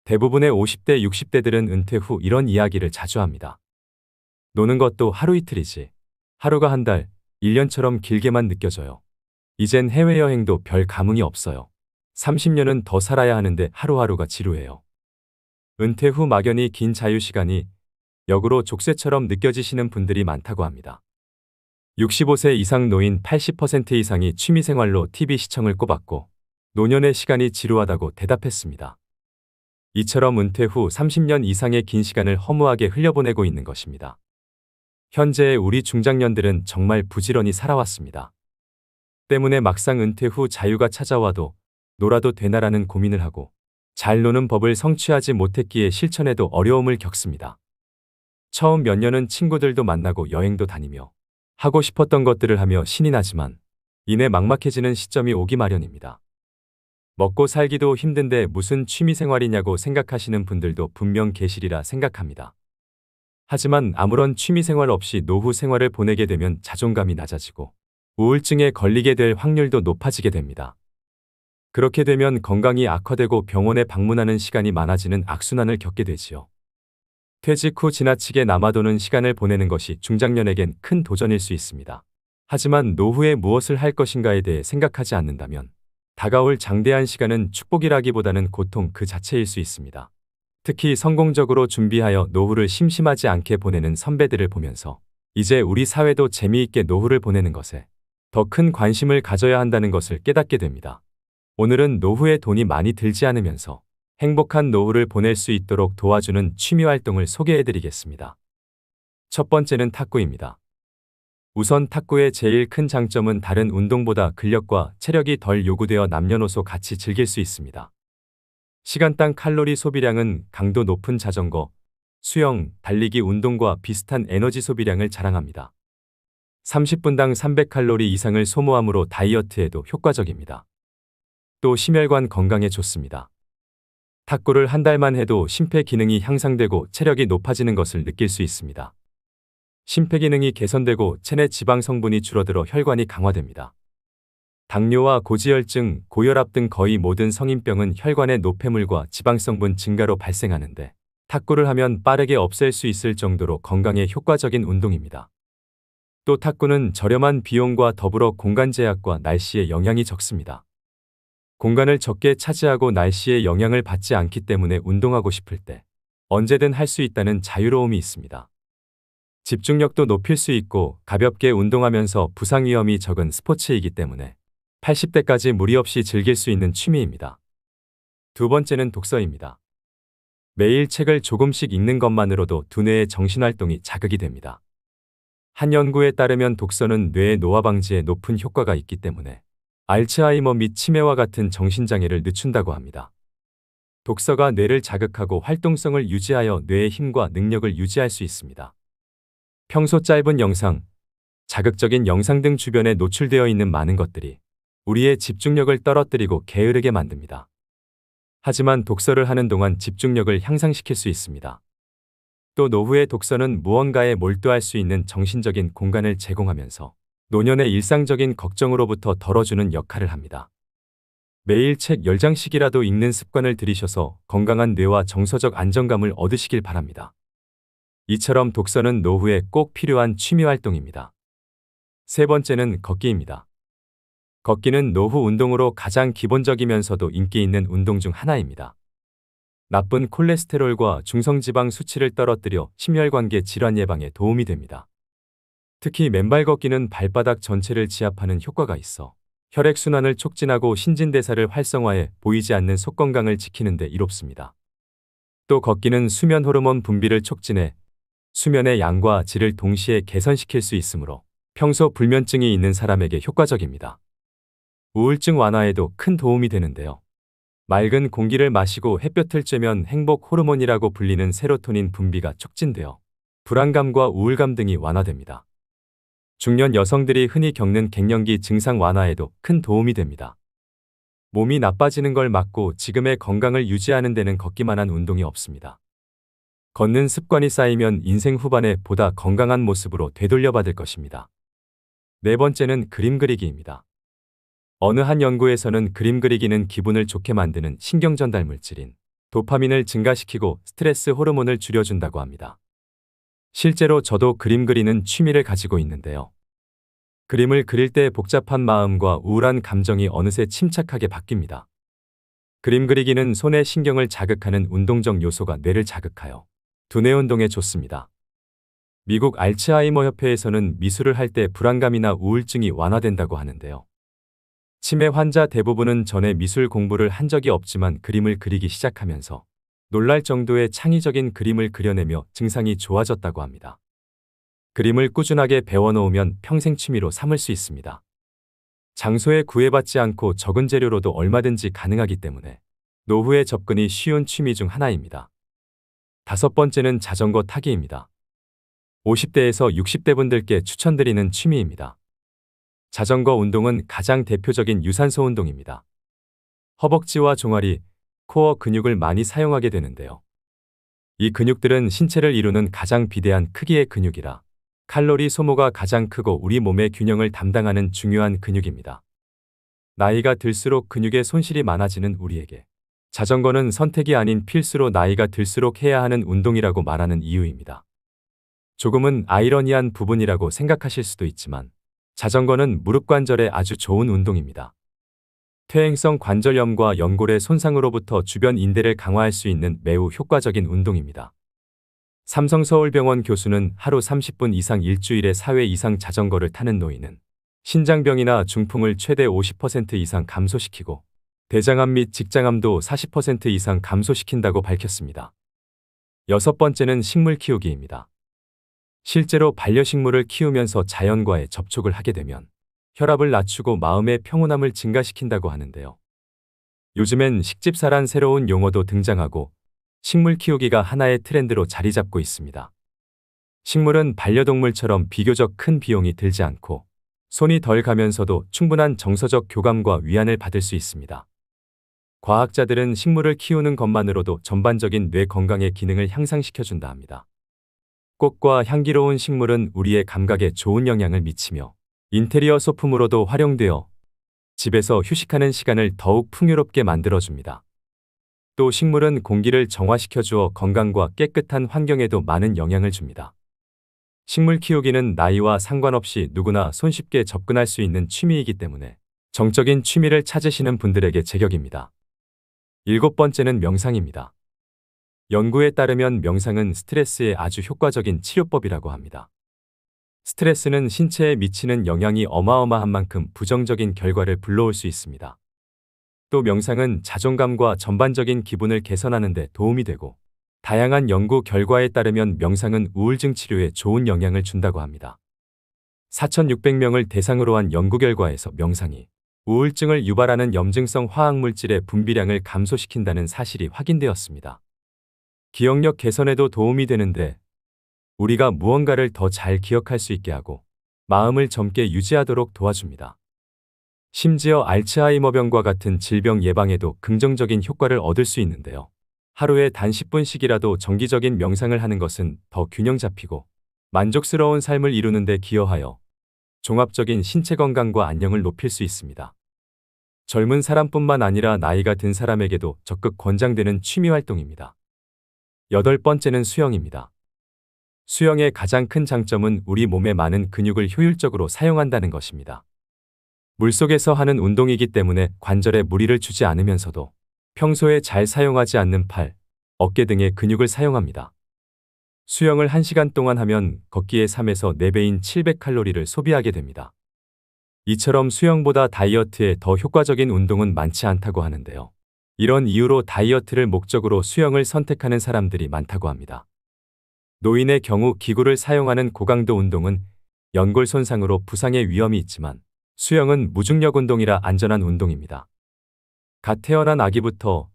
대부분의 50대, 60대들은 은퇴 후 이런 이야기를 자주 합니다. 노는 것도 하루 이틀이지. 하루가 한 달, 1년처럼 길게만 느껴져요. 이젠 해외여행도 별 감흥이 없어요. 30년은 더 살아야 하는데 하루하루가 지루해요. 은퇴 후 막연히 긴 자유시간이 역으로 족쇄처럼 느껴지시는 분들이 많다고 합니다. 65세 이상 노인 80% 이상이 취미생활로 TV 시청을 꼽았고 노년의 시간이 지루하다고 대답했습니다. 이처럼 은퇴 후 30년 이상의 긴 시간을 허무하게 흘려보내고 있는 것입니다. 현재의 우리 중장년들은 정말 부지런히 살아왔습니다. 때문에 막상 은퇴 후 자유가 찾아와도 놀아도 되나라는 고민을 하고 잘 노는 법을 성취하지 못했기에 실천에도 어려움을 겪습니다. 처음 몇 년은 친구들도 만나고 여행도 다니며 하고 싶었던 것들을 하며 신이 나지만 이내 막막해지는 시점이 오기 마련입니다. 먹고 살기도 힘든데 무슨 취미생활이냐고 생각하시는 분들도 분명 계시리라 생각합니다. 하지만 아무런 취미생활 없이 노후 생활을 보내게 되면 자존감이 낮아지고 우울증에 걸리게 될 확률도 높아지게 됩니다. 그렇게 되면 건강이 악화되고 병원에 방문하는 시간이 많아지는 악순환을 겪게 되지요. 퇴직 후 지나치게 남아도는 시간을 보내는 것이 중장년에겐 큰 도전일 수 있습니다. 하지만 노후에 무엇을 할 것인가에 대해 생각하지 않는다면 다가올 장대한 시간은 축복이라기보다는 고통 그 자체일 수 있습니다. 특히 성공적으로 준비하여 노후를 심심하지 않게 보내는 선배들을 보면서 이제 우리 사회도 재미있게 노후를 보내는 것에 더 큰 관심을 가져야 한다는 것을 깨닫게 됩니다. 오늘은 노후에 돈이 많이 들지 않으면서 행복한 노후를 보낼 수 있도록 도와주는 취미활동을 소개해드리겠습니다. 첫 번째는 탁구입니다. 우선 탁구의 제일 큰 장점은 다른 운동보다 근력과 체력이 덜 요구되어 남녀노소 같이 즐길 수 있습니다. 시간당 칼로리 소비량은 강도 높은 자전거, 수영, 달리기 운동과 비슷한 에너지 소비량을 자랑합니다. 30분당 300칼로리 이상을 소모하므로 다이어트에도 효과적입니다. 또 심혈관 건강에 좋습니다. 탁구를 한 달만 해도 심폐기능이 향상되고 체력이 높아지는 것을 느낄 수 있습니다. 심폐기능이 개선되고 체내 지방 성분이 줄어들어 혈관이 강화됩니다. 당뇨와 고지혈증, 고혈압 등 거의 모든 성인병은 혈관의 노폐물과 지방 성분 증가로 발생하는데 탁구를 하면 빠르게 없앨 수 있을 정도로 건강에 효과적인 운동입니다. 또 탁구는 저렴한 비용과 더불어 공간 제약과 날씨의 영향이 적습니다. 공간을 적게 차지하고 날씨의 영향을 받지 않기 때문에 운동하고 싶을 때 언제든 할 수 있다는 자유로움이 있습니다. 집중력도 높일 수 있고 가볍게 운동하면서 부상 위험이 적은 스포츠이기 때문에 80대까지 무리 없이 즐길 수 있는 취미입니다. 두 번째는 독서입니다. 매일 책을 조금씩 읽는 것만으로도 두뇌의 정신활동이 자극이 됩니다. 한 연구에 따르면 독서는 뇌의 노화 방지에 높은 효과가 있기 때문에 알츠하이머 및 치매와 같은 정신장애를 늦춘다고 합니다. 독서가 뇌를 자극하고 활동성을 유지하여 뇌의 힘과 능력을 유지할 수 있습니다. 평소 짧은 영상, 자극적인 영상 등 주변에 노출되어 있는 많은 것들이 우리의 집중력을 떨어뜨리고 게으르게 만듭니다. 하지만 독서를 하는 동안 집중력을 향상시킬 수 있습니다. 또 노후의 독서는 무언가에 몰두할 수 있는 정신적인 공간을 제공하면서 노년의 일상적인 걱정으로부터 덜어주는 역할을 합니다. 매일 책 10장씩이라도 읽는 습관을 들이셔서 건강한 뇌와 정서적 안정감을 얻으시길 바랍니다. 이처럼 독서는 노후에 꼭 필요한 취미활동입니다. 세 번째는 걷기입니다. 걷기는 노후 운동으로 가장 기본적이면서도 인기 있는 운동 중 하나입니다. 나쁜 콜레스테롤과 중성지방 수치를 떨어뜨려 심혈관계 질환 예방에 도움이 됩니다. 특히 맨발 걷기는 발바닥 전체를 지압하는 효과가 있어 혈액순환을 촉진하고 신진대사를 활성화해 보이지 않는 속 건강을 지키는 데 이롭습니다. 또 걷기는 수면 호르몬 분비를 촉진해 수면의 양과 질을 동시에 개선시킬 수 있으므로 평소 불면증이 있는 사람에게 효과적입니다. 우울증 완화에도 큰 도움이 되는데요. 맑은 공기를 마시고 햇볕을 쬐면 행복 호르몬이라고 불리는 세로토닌 분비가 촉진되어 불안감과 우울감 등이 완화됩니다. 중년 여성들이 흔히 겪는 갱년기 증상 완화에도 큰 도움이 됩니다. 몸이 나빠지는 걸 막고 지금의 건강을 유지하는 데는 걷기만한 운동이 없습니다. 걷는 습관이 쌓이면 인생 후반에 보다 건강한 모습으로 되돌려받을 것입니다. 네 번째는 그림 그리기입니다. 어느 한 연구에서는 그림 그리기는 기분을 좋게 만드는 신경전달 물질인 도파민을 증가시키고 스트레스 호르몬을 줄여준다고 합니다. 실제로 저도 그림 그리는 취미를 가지고 있는데요. 그림을 그릴 때 복잡한 마음과 우울한 감정이 어느새 침착하게 바뀝니다. 그림 그리기는 손의 신경을 자극하는 운동적 요소가 뇌를 자극하여 두뇌 운동에 좋습니다. 미국 알츠하이머 협회에서는 미술을 할 때 불안감이나 우울증이 완화된다고 하는데요. 치매 환자 대부분은 전에 미술 공부를 한 적이 없지만 그림을 그리기 시작하면서 놀랄 정도의 창의적인 그림을 그려내며 증상이 좋아졌다고 합니다. 그림을 꾸준하게 배워놓으면 평생 취미로 삼을 수 있습니다. 장소에 구애받지 않고 적은 재료로도 얼마든지 가능하기 때문에 노후에 접근이 쉬운 취미 중 하나입니다. 5번째는 자전거 타기입니다. 50대에서 60대 분들께 추천드리는 취미입니다. 자전거 운동은 가장 대표적인 유산소 운동입니다. 허벅지와 종아리, 코어 근육을 많이 사용하게 되는데요. 이 근육들은 신체를 이루는 가장 비대한 크기의 근육이라 칼로리 소모가 가장 크고 우리 몸의 균형을 담당하는 중요한 근육입니다. 나이가 들수록 근육에 손실이 많아지는 우리에게 자전거는 선택이 아닌 필수로 나이가 들수록 해야 하는 운동이라고 말하는 이유입니다. 조금은 아이러니한 부분이라고 생각하실 수도 있지만 자전거는 무릎 관절에 아주 좋은 운동입니다. 퇴행성 관절염과 연골의 손상으로부터 주변 인대를 강화할 수 있는 매우 효과적인 운동입니다. 삼성서울병원 교수는 하루 30분 이상 일주일에 4회 이상 자전거를 타는 노인은 신장병이나 중풍을 최대 50% 이상 감소시키고 대장암 및 직장암도 40% 이상 감소시킨다고 밝혔습니다. 6번째는 식물 키우기입니다. 실제로 반려식물을 키우면서 자연과의 접촉을 하게 되면 혈압을 낮추고 마음의 평온함을 증가시킨다고 하는데요. 요즘엔 식집사란 새로운 용어도 등장하고 식물 키우기가 하나의 트렌드로 자리 잡고 있습니다. 식물은 반려동물처럼 비교적 큰 비용이 들지 않고 손이 덜 가면서도 충분한 정서적 교감과 위안을 받을 수 있습니다. 과학자들은 식물을 키우는 것만으로도 전반적인 뇌 건강의 기능을 향상시켜준다 합니다. 꽃과 향기로운 식물은 우리의 감각에 좋은 영향을 미치며 인테리어 소품으로도 활용되어 집에서 휴식하는 시간을 더욱 풍요롭게 만들어줍니다. 또 식물은 공기를 정화시켜주어 건강과 깨끗한 환경에도 많은 영향을 줍니다. 식물 키우기는 나이와 상관없이 누구나 손쉽게 접근할 수 있는 취미이기 때문에 정적인 취미를 찾으시는 분들에게 제격입니다. 7번째는 명상입니다. 연구에 따르면 명상은 스트레스에 아주 효과적인 치료법이라고 합니다. 스트레스는 신체에 미치는 영향이 어마어마한 만큼 부정적인 결과를 불러올 수 있습니다. 또 명상은 자존감과 전반적인 기분을 개선하는 데 도움이 되고 다양한 연구 결과에 따르면 명상은 우울증 치료에 좋은 영향을 준다고 합니다. 4,600명을 대상으로 한 연구 결과에서 명상이 우울증을 유발하는 염증성 화학물질의 분비량을 감소시킨다는 사실이 확인되었습니다. 기억력 개선에도 도움이 되는데 우리가 무언가를 더 잘 기억할 수 있게 하고 마음을 젊게 유지하도록 도와줍니다. 심지어 알츠하이머병과 같은 질병 예방에도 긍정적인 효과를 얻을 수 있는데요. 하루에 단 10분씩이라도 정기적인 명상을 하는 것은 더 균형 잡히고 만족스러운 삶을 이루는 데 기여하여 종합적인 신체 건강과 안녕을 높일 수 있습니다. 젊은 사람뿐만 아니라 나이가 든 사람에게도 적극 권장되는 취미 활동입니다. 8번째는 수영입니다. 수영의 가장 큰 장점은 우리 몸의 많은 근육을 효율적으로 사용한다는 것입니다. 물속에서 하는 운동이기 때문에 관절에 무리를 주지 않으면서도 평소에 잘 사용하지 않는 팔, 어깨 등의 근육을 사용합니다. 수영을 1시간 동안 하면 걷기의 3에서 4배인 700칼로리를 소비하게 됩니다. 이처럼 수영보다 다이어트에 더 효과적인 운동은 많지 않다고 하는데요. 이런 이유로 다이어트를 목적으로 수영을 선택하는 사람들이 많다고 합니다. 노인의 경우 기구를 사용하는 고강도 운동은 연골 손상으로 부상의 위험이 있지만 수영은 무중력 운동이라 안전한 운동입니다. 갓 태어난 아기부터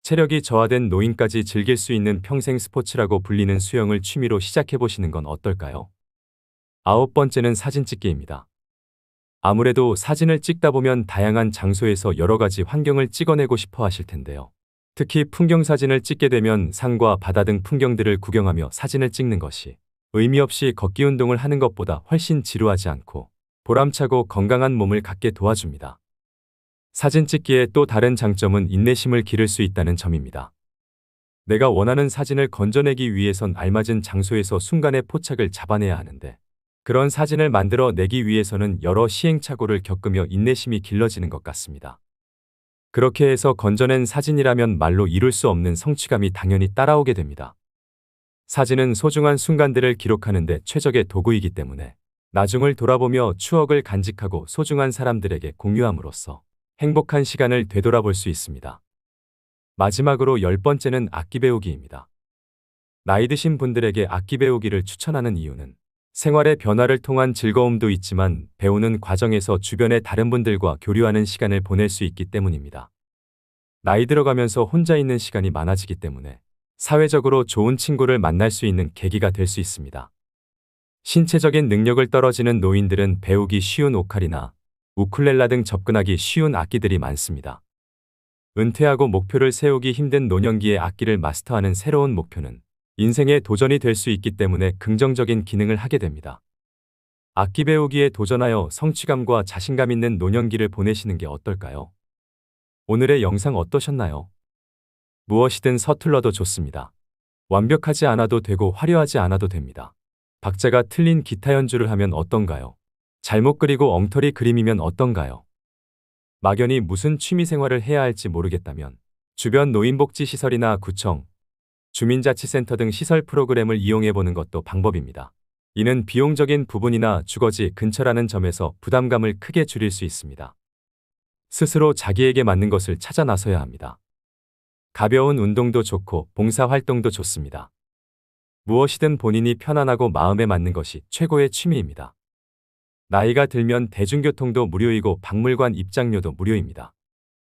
체력이 저하된 노인까지 즐길 수 있는 평생 스포츠라고 불리는 수영을 취미로 시작해보시는 건 어떨까요? 9번째는 사진 찍기입니다. 아무래도 사진을 찍다 보면 다양한 장소에서 여러 가지 환경을 찍어내고 싶어 하실 텐데요. 특히 풍경 사진을 찍게 되면 산과 바다 등 풍경들을 구경하며 사진을 찍는 것이 의미 없이 걷기 운동을 하는 것보다 훨씬 지루하지 않고 보람차고 건강한 몸을 갖게 도와줍니다. 사진 찍기의 또 다른 장점은 인내심을 기를 수 있다는 점입니다. 내가 원하는 사진을 건져내기 위해선 알맞은 장소에서 순간의 포착을 잡아내야 하는데 그런 사진을 만들어 내기 위해서는 여러 시행착오를 겪으며 인내심이 길러지는 것 같습니다. 그렇게 해서 건져낸 사진이라면 말로 이룰 수 없는 성취감이 당연히 따라오게 됩니다. 사진은 소중한 순간들을 기록하는데 최적의 도구이기 때문에 나중을 돌아보며 추억을 간직하고 소중한 사람들에게 공유함으로써 행복한 시간을 되돌아볼 수 있습니다. 마지막으로 10번째는 악기 배우기입니다. 나이 드신 분들에게 악기 배우기를 추천하는 이유는 생활의 변화를 통한 즐거움도 있지만 배우는 과정에서 주변의 다른 분들과 교류하는 시간을 보낼 수 있기 때문입니다. 나이 들어가면서 혼자 있는 시간이 많아지기 때문에 사회적으로 좋은 친구를 만날 수 있는 계기가 될 수 있습니다. 신체적인 능력을 떨어지는 노인들은 배우기 쉬운 오카리나, 우쿨렐라 등 접근하기 쉬운 악기들이 많습니다. 은퇴하고 목표를 세우기 힘든 노년기에 악기를 마스터하는 새로운 목표는 인생의 도전이 될 수 있기 때문에 긍정적인 기능을 하게 됩니다. 악기 배우기에 도전하여 성취감과 자신감 있는 노년기를 보내시는 게 어떨까요? 오늘의 영상 어떠셨나요? 무엇이든 서툴러도 좋습니다. 완벽하지 않아도 되고 화려하지 않아도 됩니다. 박자가 틀린 기타 연주를 하면 어떤가요? 잘못 그리고 엉터리 그림이면 어떤가요? 막연히 무슨 취미생활을 해야 할지 모르겠다면 주변 노인복지시설이나 구청, 주민자치센터 등 시설 프로그램을 이용해보는 것도 방법입니다. 이는 비용적인 부분이나 주거지 근처라는 점에서 부담감을 크게 줄일 수 있습니다. 스스로 자기에게 맞는 것을 찾아 나서야 합니다. 가벼운 운동도 좋고 봉사활동도 좋습니다. 무엇이든 본인이 편안하고 마음에 맞는 것이 최고의 취미입니다. 나이가 들면 대중교통도 무료이고 박물관 입장료도 무료입니다.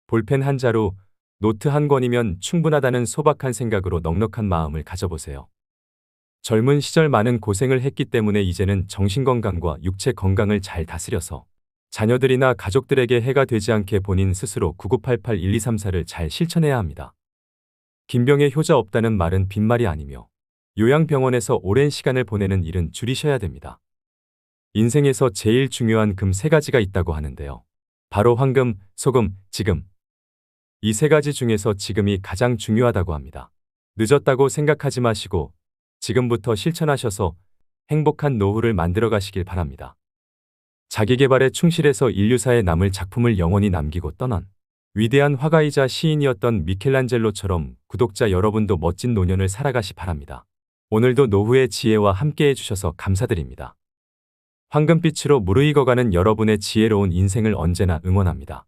볼펜 한 자루, 노트 한 권이면 충분하다는 소박한 생각으로 넉넉한 마음을 가져보세요. 젊은 시절 많은 고생을 했기 때문에 이제는 정신건강과 육체 건강을 잘 다스려서 자녀들이나 가족들에게 해가 되지 않게 본인 스스로 9988-1234를 잘 실천해야 합니다. 김병에 효자 없다는 말은 빈말이 아니며 요양병원에서 오랜 시간을 보내는 일은 줄이셔야 됩니다. 인생에서 제일 중요한 금 3가지가 있다고 하는데요. 바로 황금, 소금, 지금. 이 3가지 중에서 지금이 가장 중요하다고 합니다. 늦었다고 생각하지 마시고 지금부터 실천하셔서 행복한 노후를 만들어 가시길 바랍니다. 자기계발에 충실해서 인류사에 남을 작품을 영원히 남기고 떠난 위대한 화가이자 시인이었던 미켈란젤로처럼 구독자 여러분도 멋진 노년을 살아가시 바랍니다. 오늘도 노후의 지혜와 함께해 주셔서 감사드립니다. 황금빛으로 무르익어가는 여러분의 지혜로운 인생을 언제나 응원합니다.